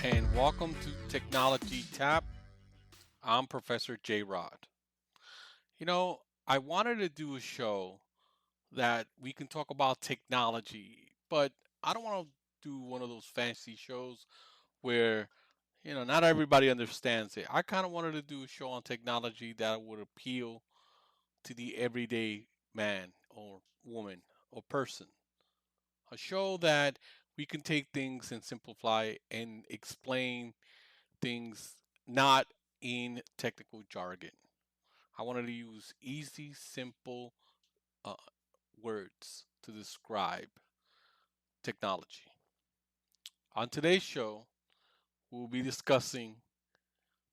And welcome to Technology Tap. I'm Professor JRod. You know, I wanted to do a show that we can talk about technology, but I don't want to do one of those fancy shows where, not everybody understands it. I kind of wanted to do a show on technology that would appeal to the everyday man or woman or person. A show that we can take things and simplify and explain things not in technical jargon. I wanted to use easy, simple uh, words to describe technology. On today's show, we'll be discussing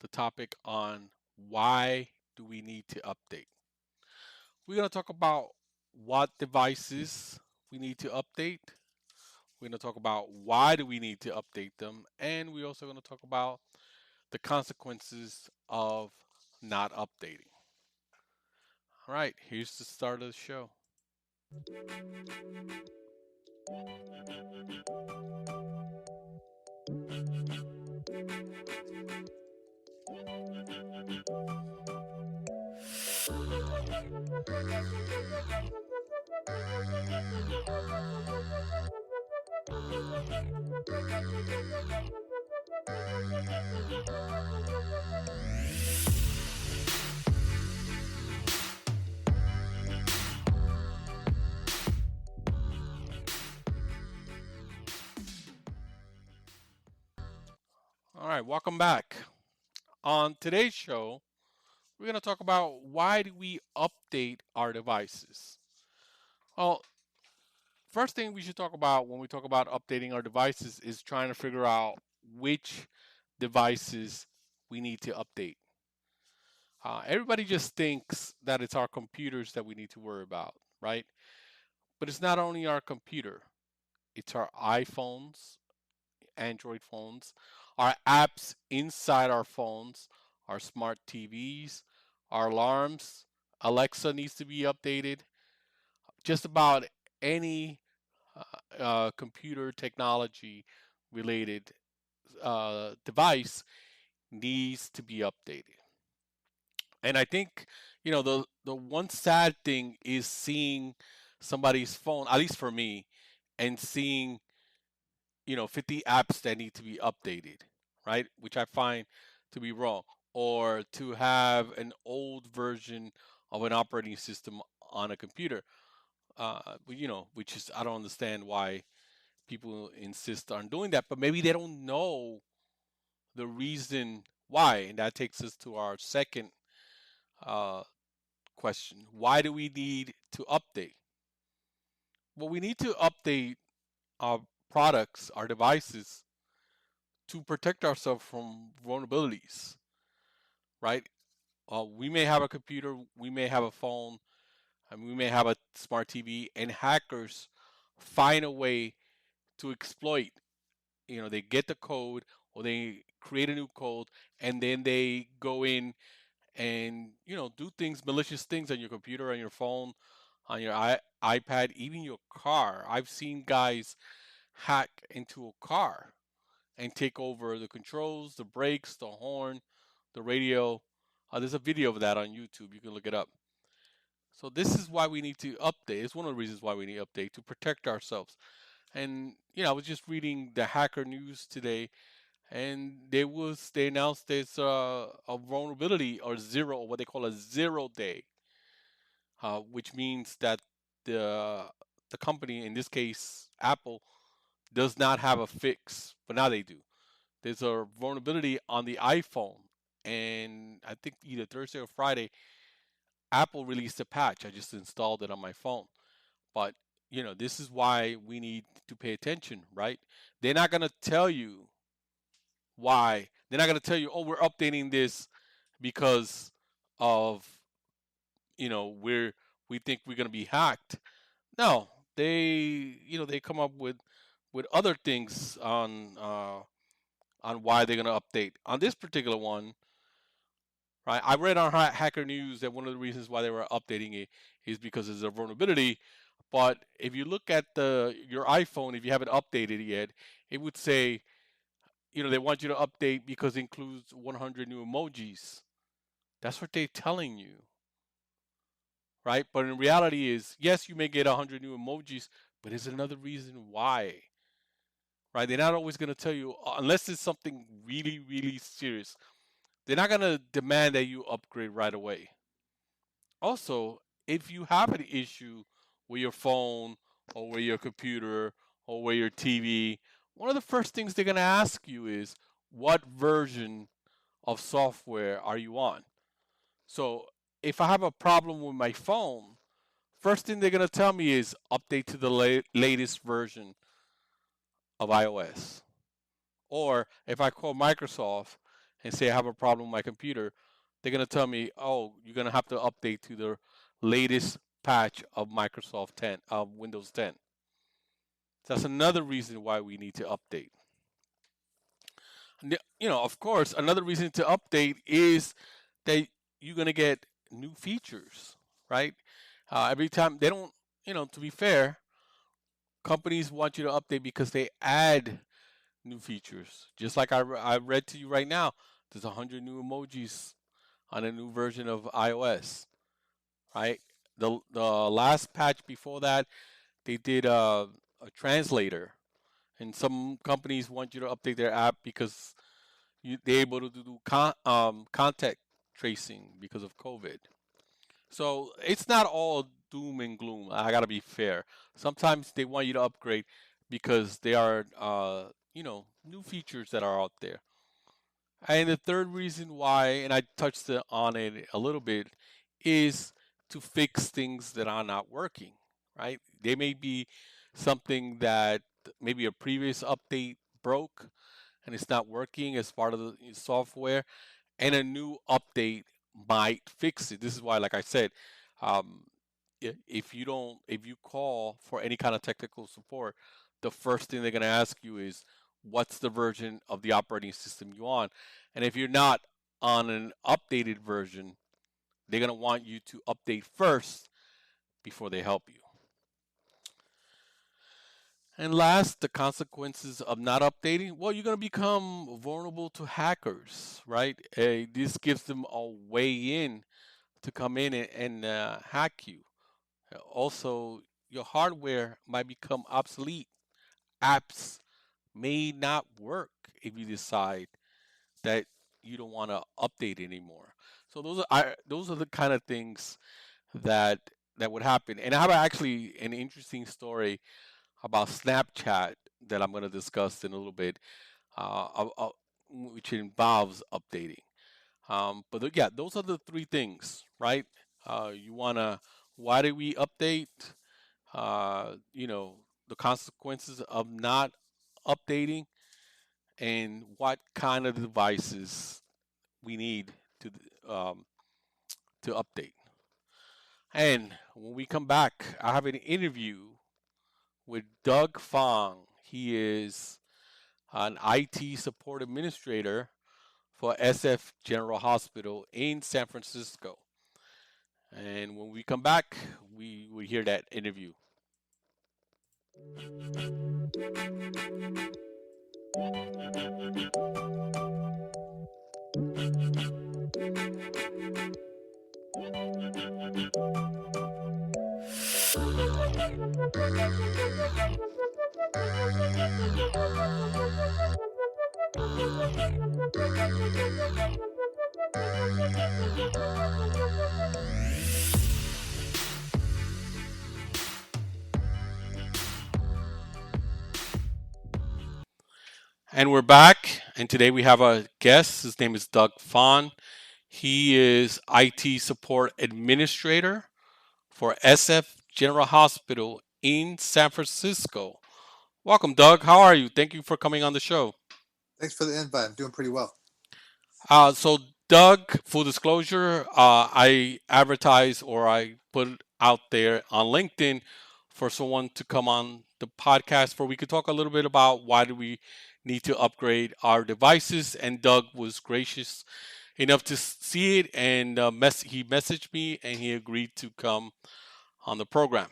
the topic on why do we need to update. We're going to talk about what devices we need to update. We're going to talk about why do we need to update them, and we're also going to talk about the consequences of not updating. All right, here's the start of the show. All right, welcome back. On today's show, we're going to talk about why do we update our devices. Well, first thing we should talk about when we talk about updating our devices is trying to figure out which devices we need to update. Everybody just thinks that it's our computers that we need to worry about, right? But it's not only our computer, it's our iPhones, Android phones, our apps inside our phones, our smart TVs, our alarms. Alexa needs to be updated. Just about any computer technology related device needs to be updated. And I think, the one sad thing is seeing somebody's phone, at least for me, and seeing 50 apps that need to be updated, right? Which I find to be wrong. Or to have an old version of an operating system on a computer, which is, I don't understand why people insist on doing that, but maybe they don't know the reason why. And that takes us to our second uh, question. Why do we need to update? Well, we need to update our products, our devices, to protect ourselves from vulnerabilities, right? We may have a computer, we may have a phone, and we may have a smart TV, and hackers find a way to exploit. They get the code or they create a new code, and then they go in and do things, malicious things on your computer, on your phone, on your iPad, even your car. I've seen guys hack into a car and take over the controls, the brakes, the horn, the radio. There's a video of that on YouTube. You can look it up. So this is why we need to update. It's one of the reasons why we need to update, to protect ourselves. And I was just reading the hacker news today, and they announced there's a vulnerability, or zero, or what they call a 0 day, which means that the the company, in this case Apple, does not have a fix, but now they do. There's a vulnerability on the iPhone, and I think either Thursday or Friday, Apple released a patch. I just installed it on my phone, but this is why we need to pay attention, right? They're not going to tell you why. They're not going to tell you, oh, we're updating this because of, we think we're going to be hacked. No, they come up with other things on why they're going to update. On this particular one, right? I read on Hacker News that one of the reasons why they were updating it is because there's a vulnerability. But if you look at your iPhone, if you haven't updated it yet, it would say, they want you to update because it includes 100 new emojis. That's what they're telling you, right? But in reality is, yes, you may get 100 new emojis, but there's another reason why, right? They're not always going to tell you, unless it's something really, really serious. They're not going to demand that you upgrade right away. Also, if you have an issue with your phone or with your computer or with your TV, one of the first things they're going to ask you is, what version of software are you on? So if I have a problem with my phone, first thing they're going to tell me is update to the latest version of iOS. Or if I call Microsoft and say I have a problem with my computer, they're going to tell me, oh, you're going to have to update to the latest patch of Microsoft 10, of Windows 10. So that's another reason why we need to update. Of course, another reason to update is that you're going to get new features, right? Every time they don't, to be fair, companies want you to update because they add new features. Just like I read to you right now, there's 100 new emojis on a new version of iOS, right? The last patch before that, they did a translator, and some companies want you to update their app because they're able to do contact tracing because of COVID. So it's not all doom and gloom. I gotta be fair. Sometimes they want you to upgrade because they are, new features that are out there. And the third reason why, and I touched on it a little bit, is to fix things that are not working, right? They may be something that maybe a previous update broke and it's not working as part of the software, and a new update might fix it. This is why, like I said, um, if you call for any kind of technical support, the first thing they're going to ask you is, what's the version of the operating system you on? And if you're not on an updated version, they're going to want you to update first before they help you. And last, the consequences of not updating. Well, you're going to become vulnerable to hackers, right? This gives them a way in to come in and hack you. Also, your hardware might become obsolete. Apps may not work if you decide that you don't want to update anymore. So those are the kind of things that would happen. And I have actually an interesting story about Snapchat that I'm going to discuss in a little bit, which involves updating. Yeah, those are the three things, right? Why do we update? The consequences of not updating, and what kind of devices we need to um, to update. And when we come back, I have an interview with Doug Fong. He is an IT support administrator for SF General Hospital in San Francisco. And when we come back, we will hear that interview. And we're back, and today we have a guest. His name is Doug Fong. He is IT support administrator for SF General Hospital in San Francisco. Welcome, Doug. How are you? Thank you for coming on the show. Thanks for the invite. I'm doing pretty well. So, Doug, full disclosure, I advertise or I put out there on LinkedIn for someone to come on the podcast where we could talk a little bit about why do we need to upgrade our devices. And Doug was gracious enough to see it, and he messaged me and he agreed to come on the program.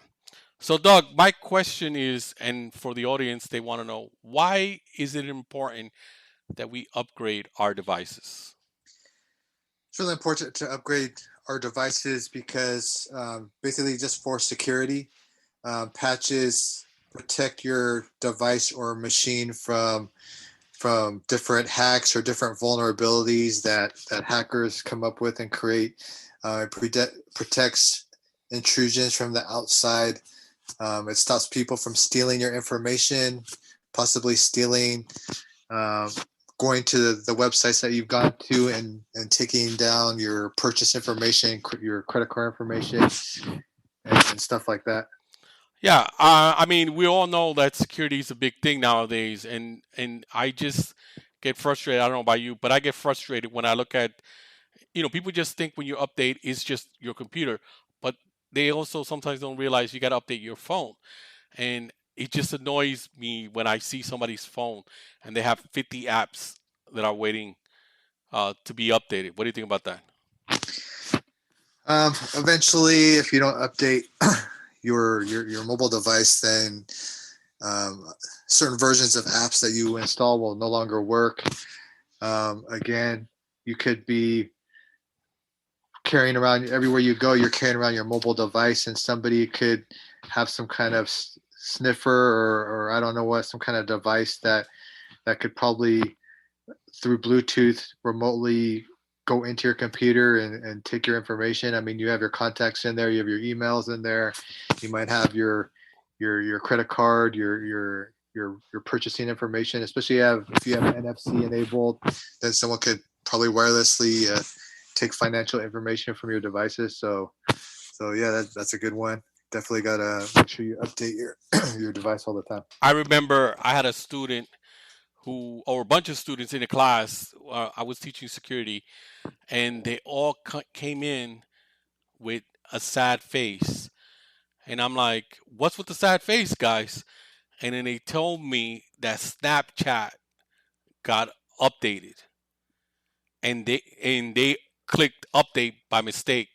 So, Doug, my question is, and for the audience, they want to know why is it important that we upgrade our devices? It's really important to upgrade our devices because basically, just for security, patches protect your device or machine from different hacks or different vulnerabilities that hackers come up with and create. Protects intrusions from the outside. It stops people from stealing your information, possibly stealing, um, going to the websites that you've gone to and taking down your purchase information, your credit card information, and stuff like that. Yeah, I mean, we all know that security is a big thing nowadays, and I just get frustrated. I don't know about you, but I get frustrated when I look at, people just think when you update it's just your computer, but they also sometimes don't realize you got to update your phone, and it just annoys me when I see somebody's phone and they have 50 apps that are waiting to be updated. What do you think about that? Eventually, if you don't update your mobile device, then um, certain versions of apps that you install will no longer work. Again, you could be carrying around everywhere you go. You're carrying around your mobile device, and somebody could have some kind of sniffer or I don't know what, some kind of device that could probably through Bluetooth remotely go into your computer and take your information. I mean, you have your contacts in there, you have your emails in there, you might have your credit card, your purchasing information. Especially if you have NFC enabled, then someone could probably wirelessly take financial information from your devices. So yeah, that's a good one. Definitely gotta make sure you update your your device all the time. I remember I had a student or a bunch of students in the class. I was teaching security, and they all came in with a sad face. And I'm like, what's with the sad face, guys? And then they told me that Snapchat got updated, and they clicked update by mistake,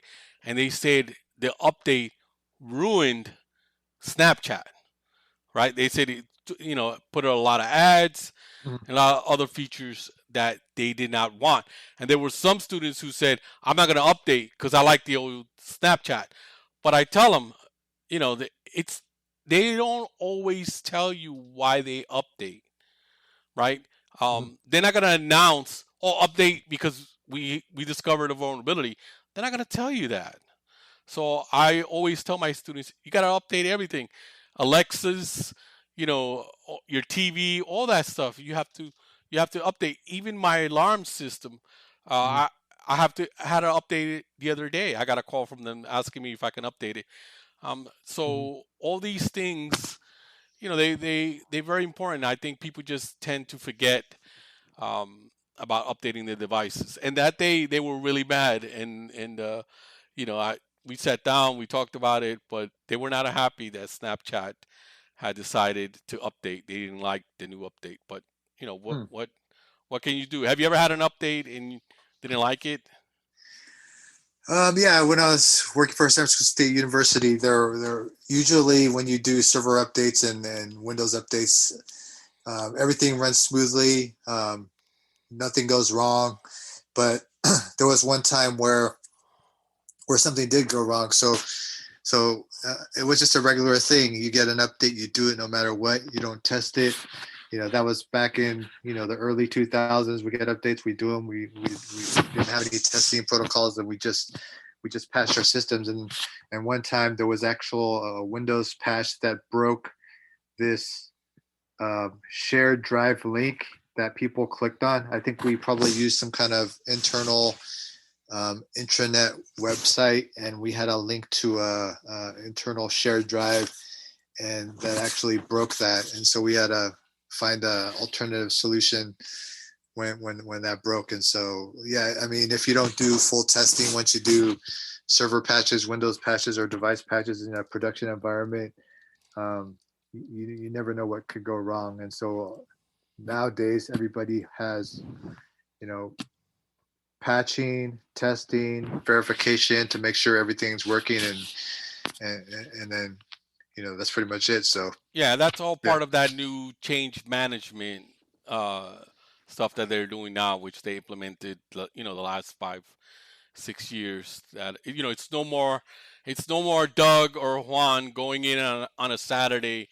and they said the update ruined Snapchat. Right? They said it, put a lot of ads and a lot of other features that they did not want. And there were some students who said, I'm not going to update because I like the old Snapchat. But I tell them, it's they don't always tell you why they update, right? Mm-hmm. They're not going to announce, oh, update because we discovered a vulnerability. They're not going to tell you that. So I always tell my students, you got to update everything, Alexa's, your TV, all that stuff. You have to update. Even my alarm system, Mm-hmm. I had to update it the other day. I got a call from them asking me if I can update it. Mm-hmm. So all these things, they're very important. I think people just tend to forget about updating their devices. And that day they were really mad, and I we sat down, we talked about it, but they were not happy that Snapchat had decided to update. They didn't like the new update, but what Hmm. what can you do? Have you ever had an update and you didn't like it? Yeah, when I was working for San Francisco State University, there usually when you do server updates and Windows updates, everything runs smoothly. Nothing goes wrong. But there was one time where something did go wrong. So it was just a regular thing. You get an update, you do it no matter what. You don't test it. That was back in the early 2000s. We get updates, we do them. We didn't have any testing protocols, and we just patched our systems. And one time there was actual Windows patch that broke this shared drive link that people clicked on. I think we probably used some kind of internal intranet website, and we had a link to a internal shared drive, and that actually broke that. And so we had to find a alternative solution when that broke. And so, yeah, I mean, if you don't do full testing, once you do server patches, Windows patches, or device patches in a production environment, you never know what could go wrong. And so nowadays, everybody has, you know, patching, testing, verification to make sure everything's working, and then, you know, that's pretty much it. So Yeah, that's all yeah, part of that new change management uh, stuff that they're doing now, which they implemented, you know, the last 5, 6 years. That it's no more Doug or Juan going in on a Saturday,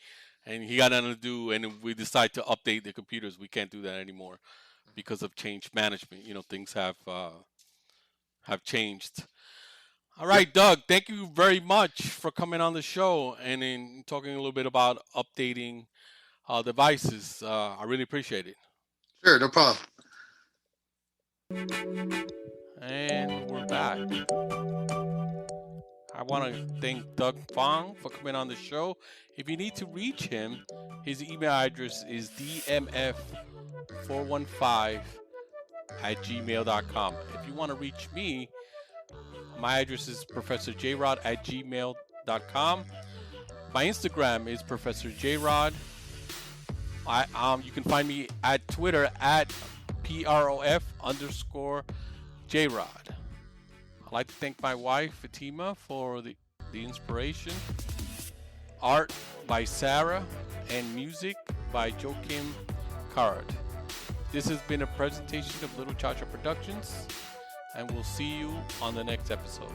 and he got nothing to do, and we decide to update the computers. We can't do that anymore because of change management. You know, things have changed. All yep, right, Doug, thank you very much for coming on the show and in talking a little bit about updating devices. I really appreciate it. sure, no problem. And we're back. I want to thank Doug Fong for coming on the show. If you need to reach him, his email address is dmf415@gmail.com. If you want to reach me, my address is ProfessorJRod@gmail.com. My Instagram is ProfessorJRod. You can find me at Twitter at PROF_JRod. I'd like to thank my wife, Fatima, for the inspiration. Art by Sarah, and music by Joachim Card. This has been a presentation of Little Chacha Productions, and we'll see you on the next episode.